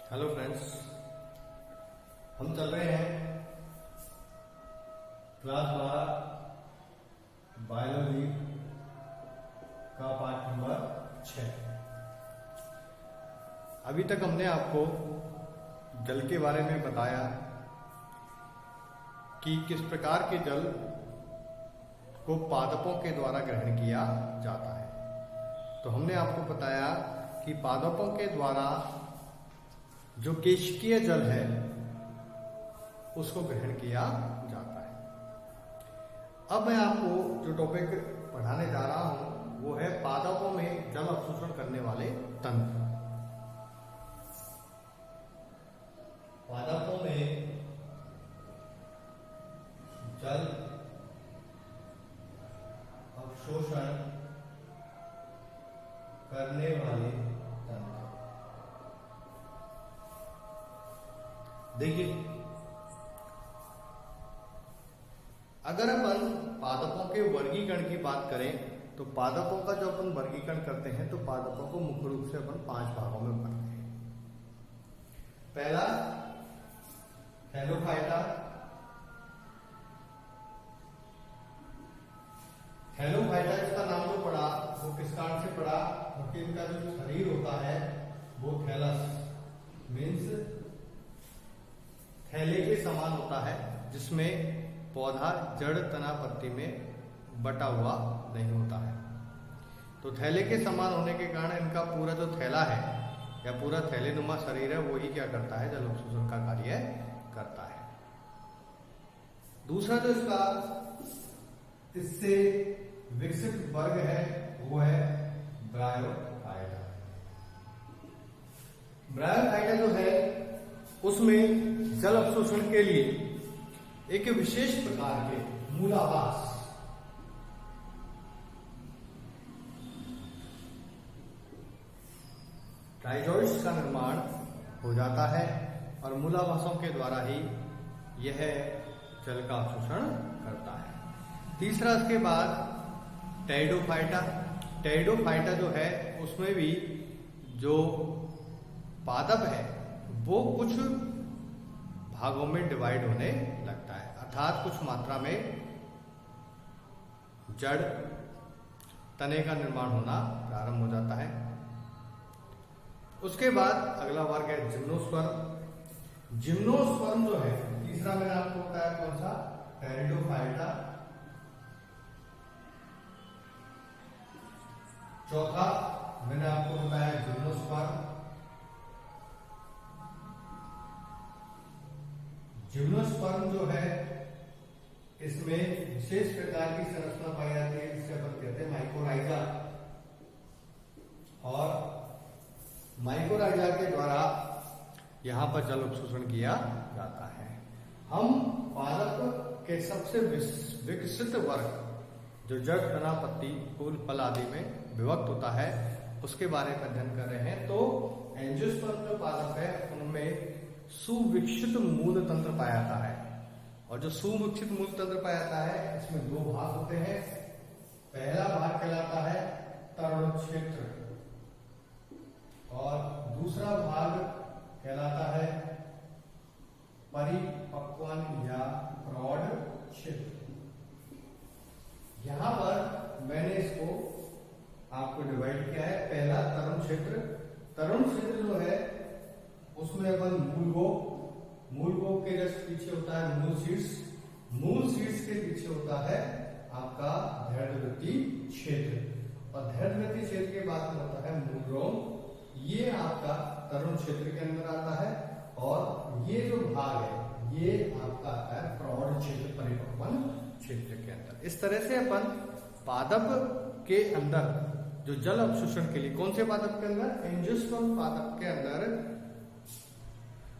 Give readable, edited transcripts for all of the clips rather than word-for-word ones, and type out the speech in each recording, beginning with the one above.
Hello friends, हम चल रहे हैं क्लास 12 बायोलॉजी का पाठ नंबर 6। अभी तक हमने आपको जल के बारे में बताया कि किस प्रकार के जल को पादपों के द्वारा ग्रहण किया जाता है। तो हमने आपको बताया कि पादपों के द्वारा जो केशिकीय जल है उसको ग्रहण किया जाता है। अब मैं आपको जो टॉपिक पढ़ाने जा रहा हूं वो है पादपों में जल अवशोषण करने वाले तंत्र। पादपों में जल अवशोषण करने वाले तंत्र। देखिए, अगर अपन पादपों के वर्गीकरण की बात करें तो पादपों का जो अपन वर्गीकरण करते हैं तो पादपों को मुख्य रूप से अपन 5 भागों में बांटते हैं। पहला थैलोफाइटा। थैलोफाइटा इसका नाम जो पड़ा वो किस कारण से पड़ा, क्योंकि इनका जो शरीर होता है वो थैलस मीन्स थैले के समान होता है, जिसमें पौधा जड़ तना पत्ती में बटा हुआ नहीं होता है। तो थैले के समान होने के कारण इनका पूरा जो थैला है या पूरा थैलेनुमा शरीर है वही क्या करता है, जल अवशोषण का कार्य करता है। दूसरा जो इससे विकसित वर्ग है वो है ब्रायोफाइटा। ब्रायोफाइटा जो है उसमें जल अवशोषण के लिए एक विशेष प्रकार के मूलावास राइजोइड्स का निर्माण हो जाता है और मूलावासों के द्वारा ही यह जल का अवशोषण करता है। तीसरा इसके बाद टेरिडोफाइटा। टेरिडोफाइटा जो है उसमें भी जो पादप है वो कुछ भागों में डिवाइड होने लगता है, अर्थात कुछ मात्रा में जड़ तने का निर्माण होना प्रारंभ हो जाता है। उसके बाद अगला वर्ग है जिम्नोस्पर्म। जिम्नोस्पर्म जो है तीसरा मैंने आपको बताया कौन सा, टेरिडोफाइटा। चौथा मैंने आपको बताया जिम्नोस्पर्म। जिम्नोस्पर्म जो है इसमें विशेष प्रकार की संरचना पाई जाती है जिसे अपन कहते हैं माइकोराइजा, और माइकोराइजा के द्वारा यहां पर जल अवशोषण किया जाता है। हम पादप के सबसे विकसित वर्ग जो जड़ तना पत्ती फूल फल आदि में विभक्त होता है उसके बारे में अध्ययन कर रहे हैं। तो एंजियोस्पर्म जो पादप है उनमें सुविकसित मूल तंत्र पाया जाता है, और जो सुविकसित मूल तंत्र पाया जाता है इसमें 2 भाग होते हैं। पहला भाग कहलाता है तरुण क्षेत्र और दूसरा भाग कहलाता है परिपक्वन या प्रौढ़ क्षेत्र। यहां पर मैंने इसको आपको डिवाइड किया है। पहला तरुण क्षेत्र। तरुण क्षेत्र जो है उसमें अपन मूलगोप के जस्ट पीछे होता है मूल शीर्ष के पीछे होता है आपका धैर्यवृत्ति क्षेत्र, और धैर्यवृत्ति क्षेत्र के बाद में होता है मूलरोम। ये आपका तरुण क्षेत्र के अंदर आता है, और ये जो भाग है ये आपका आता है प्रौढ़ क्षेत्र परिपक्वन क्षेत्र के अंदर। इस तरह से अपन पादप के अंदर जो जल अवशोषण के लिए, कौन से पादप के अंदर, एंजियोस्पर्म पादप के अंदर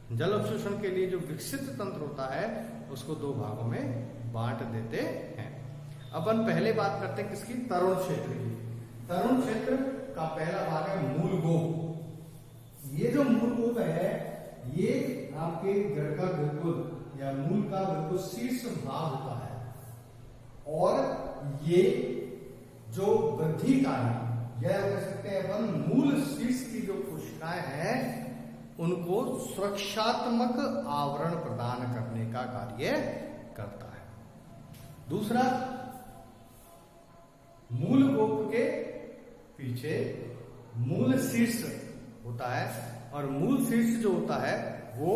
जल अवशोषण के लिए जो विकसित तंत्र होता है उसको 2 भागों में बांट देते हैं। अपन पहले बात करते हैं किसकी, तरुण क्षेत्र की। तरुण क्षेत्र का पहला भाग है मूलगोप। ये जो मूलगोप है ये आपके जड़ का बिल्कुल या मूल का बिल्कुल शीर्ष भाग होता है, और ये जो वृद्धि कार्य, यह कह सकते हैं अपन मूल शीर्ष की जो कोशिकाएं हैं उनको सुरक्षात्मक आवरण प्रदान करने का कार्य करता है। दूसरा, मूल गोप के पीछे मूल शीर्ष होता है, और मूल शीर्ष जो होता है वो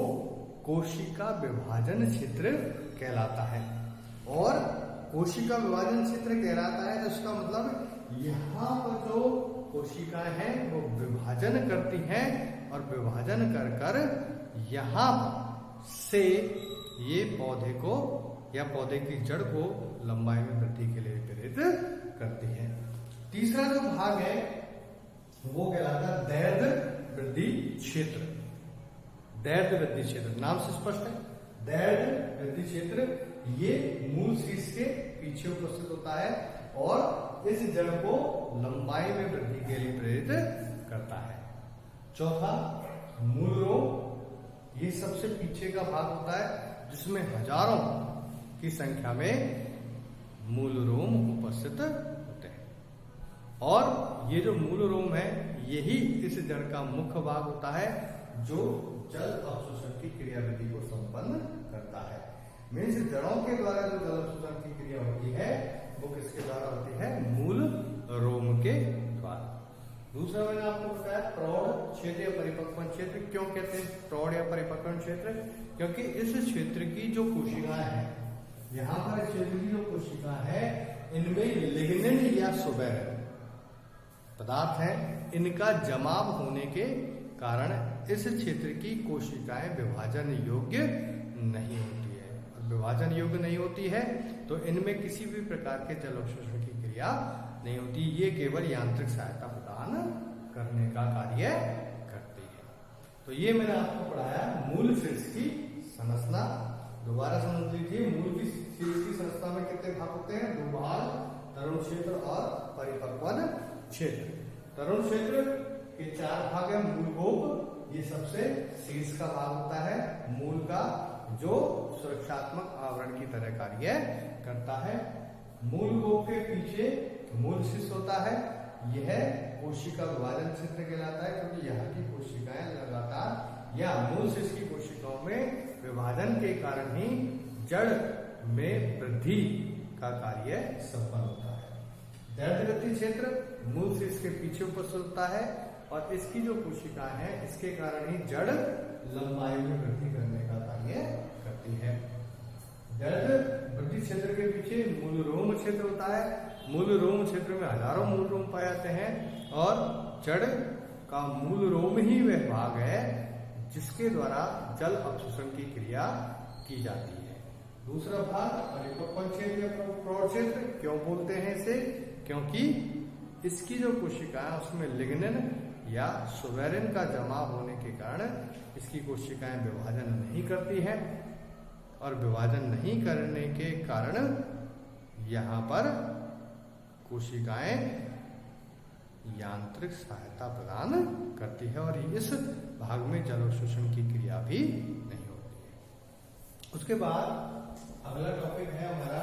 कोशिका विभाजन क्षेत्र कहलाता है। और कोशिका विभाजन क्षेत्र कहलाता है, इसका मतलब यहाँ पर जो कोशिकाएं हैं वो विभाजन करती हैं, और विभाजन कर कर यहाँ से ये पौधे को या पौधे की जड़ को लंबाई में वृद्धि के लिए प्रेरित करती है। तीसरा जो भाग है वो कहलाता है दैर्घ्य वृद्धि क्षेत्र। दैर्घ्य वृद्धि क्षेत्र नाम से स्पष्ट है। दैर्घ्य वृद्धि क्षेत्र ये मूल शीर्ष के पीछे उपस्थित होता है और इस जड़ को लंबाई में वृद्धि के लिए प्रेरित करता है। चौथा, मूल रोम, ये सबसे पीछे का भाग होता है जिसमें हजारों की संख्या में मूल रोम उपस्थित होते हैं। और ये जो मूल रोम है यही इस जड़ का मुख्य भाग होता है जो जल अवशोषण की क्रियाविधि को संपन्न करता है। मीन्स जड़ों के द्वारा जो जल अवशोषण की क्रिया होती है वो किसके द्वारा होती है? मूल रोम के द्वारा। दूसरा मैंने आपको बताया प्रौढ़ क्षेत्र या परिपक्व क्षेत्र। क्यों कहते हैं प्रौढ़ या परिपक्व क्षेत्र? क्योंकि इस क्षेत्र की जो कोशिकाएं हैं, यहाँ पर इस क्षेत्र की जो कोशिका है इनमें लिग्निन या सुबेरिन पदार्थ है, इनका जमाव होने के कारण इस क्षेत्र की कोशिकाएं विभाजन योग्य नहीं होती है। और विभाजन योग्य नहीं होती है तो इनमें किसी भी प्रकार के जल अवशोषण की क्रिया नहीं होती, ये केवल यांत्रिक सहायता प्रदान करने का कार्य करती है। तो ये मैंने आपको पढ़ाया मूल शीर्ष की संरचना। दोबारा समझ लीजिए, मूल की शीर्ष की संरचना में कितने भाग होते हैं? दो भाग, तरुण क्षेत्र और परिपक्वन क्षेत्र। तरुण क्षेत्र के चार भाग है। मूल गोप ये सबसे शीर्ष का भाग होता है, मूल का, जो सुरक्षात्मक आवरण की तरह कार्य करता है। मूल गोप के पीछे मूल शीर्ष होता है, यह कोशिका विभाजन क्षेत्र कहलाता है क्योंकि यहाँ की कोशिकाएं लगातार या मूल शीर्ष की कोशिकाओं में विभाजन के कारण ही जड़ में वृद्धि का कार्य संपन्न होता है। दैर्घ्य क्षेत्र मूल शीर्ष के पीछे उपस्थित होता है और इसकी जो कोशिकाएं हैं इसके कारण ही जड़ लंबाई में वृद्धि करने का कार्य करती है। दैर्घ्य वृद्धि क्षेत्र के पीछे मूल रोम क्षेत्र होता है। मूल रोम क्षेत्र में हजारों मूल रोम पाए जाते हैं और जड़ का मूल रोम ही वह भाग है जिसके द्वारा जल अवशोषण की क्रिया की जाती है। दूसरा भाग परिपक्व क्षेत्र या प्रौढ़ क्षेत्र। क्यों बोलते हैं इसे? क्योंकि इसकी जो कोशिकाएं उसमें लिग्निन या सुबेरिन का जमाव होने के कारण इसकी कोशिकाएं विभाजन नहीं करती हैं और विभाजन नहीं करने के कारण यहाँ पर कोशिकाएं यांत्रिक सहायता प्रदान करती है और इस भाग में जल अवशोषण की क्रिया भी नहीं होती है। उसके बाद अगला टॉपिक है हमारा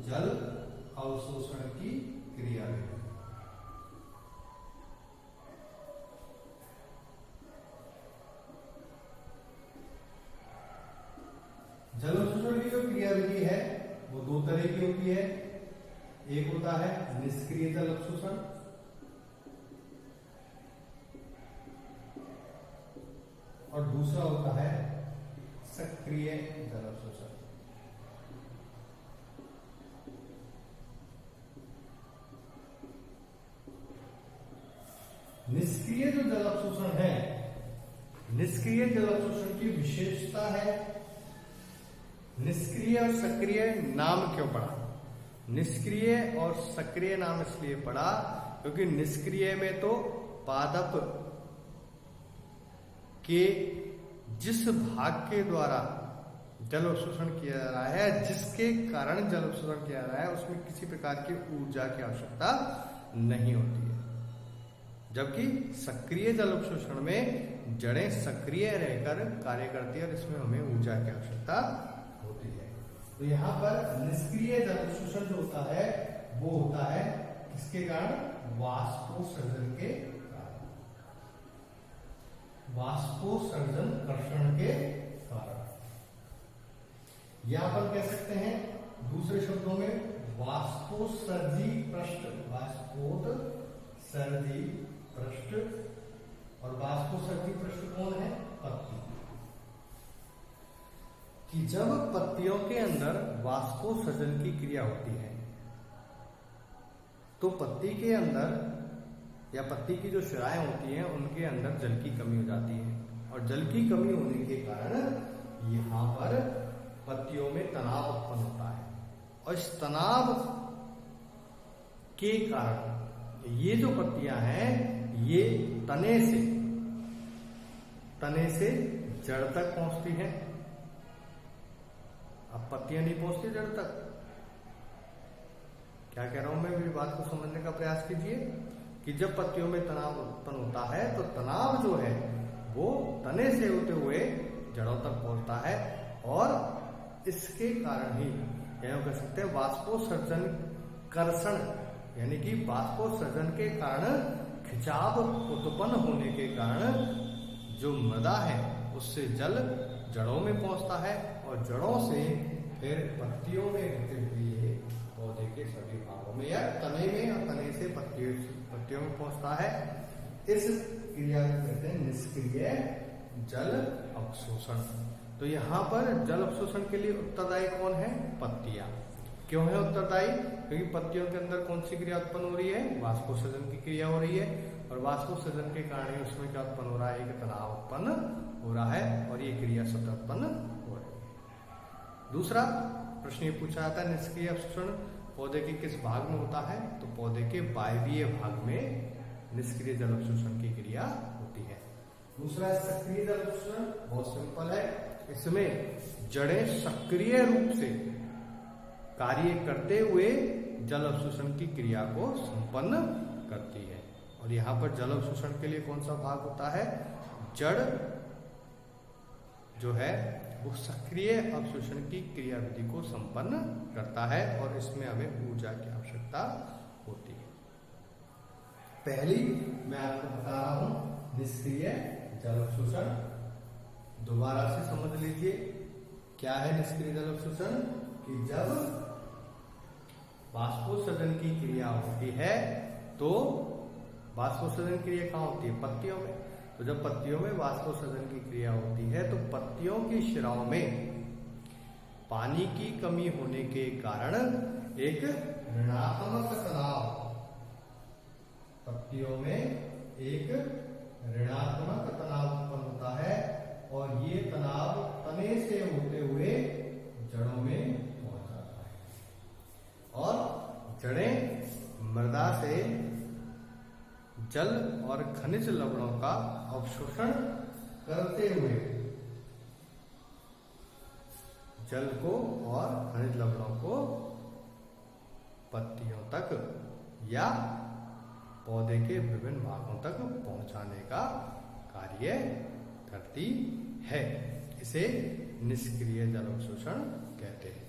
जल अवशोषण की क्रियाविधि। जल अवशोषण की जो क्रियाविधि है वो दो तरह की होती है। एक होता है निष्क्रिय जल अवशोषण और दूसरा होता है सक्रिय जल अवशोषण। निष्क्रिय जो जल अवशोषण है, निष्क्रिय जल अवशोषण की विशेषता है। निष्क्रिय और सक्रिय नाम क्यों पड़ा? निष्क्रिय और सक्रिय नाम इसलिए पड़ा क्योंकि निष्क्रिय में तो पादप के जिस भाग के द्वारा जल अवशोषण किया जा रहा है, जिसके कारण जल अवशोषण किया जा रहा है, उसमें किसी प्रकार की ऊर्जा की आवश्यकता नहीं होती है। जबकि सक्रिय जल अवशोषण में जड़ें सक्रिय रहकर कार्य करती है और इसमें हमें ऊर्जा की आवश्यकता होती है। तो यहाँ पर निष्क्रिय जल अवशोषण जो होता है वो होता है किसके कारण? वाष्पोत्सर्जन के कारण। वाष्पोत्सर्जन कर्षण के कारण। यहां पर कह सकते हैं दूसरे शब्दों में वाष्पोत्सर्जी पृष्ठ, वाष्पोत्सर्जी पृष्ठ, और वाष्पोत्सर्जी पृष्ठ कौन है? पत्ती। कि जब पत्तियों के अंदर वाष्पोत्सर्जन की क्रिया होती है तो पत्ती के अंदर या पत्ती की जो शिराएं होती हैं उनके अंदर जल की कमी हो जाती है, और जल की कमी होने के कारण यहां पर पत्तियों में तनाव उत्पन्न होता है, और इस तनाव के कारण ये जो पत्तियां हैं ये तने से जड़ तक पहुंचती हैं। अब पत्तियां नहीं पहुंचती जड़ तक। क्या कह रहा हूं मैं, मेरी बात को समझने का प्रयास कीजिए कि जब पत्तियों में तनाव उत्पन्न होता है तो तनाव जो है वो तने से होते हुए जड़ों तक पहुंचता है, और इसके कारण ही यह कह सकते हैं वाष्पोत्सर्जन कर्षण, यानी कि वाष्पोत्सर्जन के कारण खिंचाव उत्पन्न होने के कारण जो मृदा है उससे जल जड़ों में पहुंचता है, और जड़ों से फिर पत्तियों में होते हुए पौधे के सभी भागों में या तने में, या तने से पत्तियों में पहुंचता है। इस क्रिया को कहते हैं निष्क्रिय जल अवशोषण। तो यहाँ पर जल अवशोषण के लिए उत्तरदायी कौन है? पत्तियां। क्यों है उत्तरदायी? क्योंकि पत्तियों के अंदर कौन सी क्रिया उत्पन्न हो रही है? वाष्पोत्सर्जन की क्रिया हो रही है, और वाष्पोत्सर्जन के कारण उसमें क्या उत्पन्न हो रहा है? एक तनाव उत्पन्न हो रहा है, और ये क्रिया स्वतः उत्पन्न हो रही है। दूसरा प्रश्न ये पूछा जाता है निष्क्रिय अवशोषण पौधे के किस भाग में होता है? तो पौधे के वायवीय भाग में निष्क्रिय जल अवशोषण की क्रिया होती है। दूसरा सक्रिय जल अवशोषण, बहुत सिंपल है, इसमें जड़ें सक्रिय रूप से कार्य करते हुए जल अवशोषण की क्रिया को संपन्न करती है। और यहाँ पर जल अवशोषण के लिए कौन सा भाग होता है? जड़ जो है वो सक्रिय अवशोषण की क्रियाविधि को संपन्न करता है, और इसमें हमें ऊर्जा की आवश्यकता होती है। पहली मैं आपको बता रहा हूं निष्क्रिय जल अवशोषण, दोबारा से समझ लीजिए क्या है निष्क्रिय जल अवशोषण। कि जब वाष्पोत्सर्जन की क्रिया होती है तो वाष्पोत्सर्जन क्रिया कहाँ होती है? पत्तियों में। तो जब पत्तियों में वाष्पोत्सर्जन की क्रिया होती है तो पत्तियों की शिराओं में पानी की कमी होने के कारण एक ऋणात्मक तनाव, पत्तियों में एक ऋणात्मक तनाव उत्पन्न होता है, और ये तनाव तने से होते हुए जड़ों में पहुंच जाता है, और जड़ें मृदा से जल और खनिज लवणों का अवशोषण करते हुए जल को और खनिज लवणों को पत्तियों तक या पौधे के विभिन्न भागों तक पहुंचाने का कार्य करती है। इसे निष्क्रिय जल अवशोषण कहते हैं।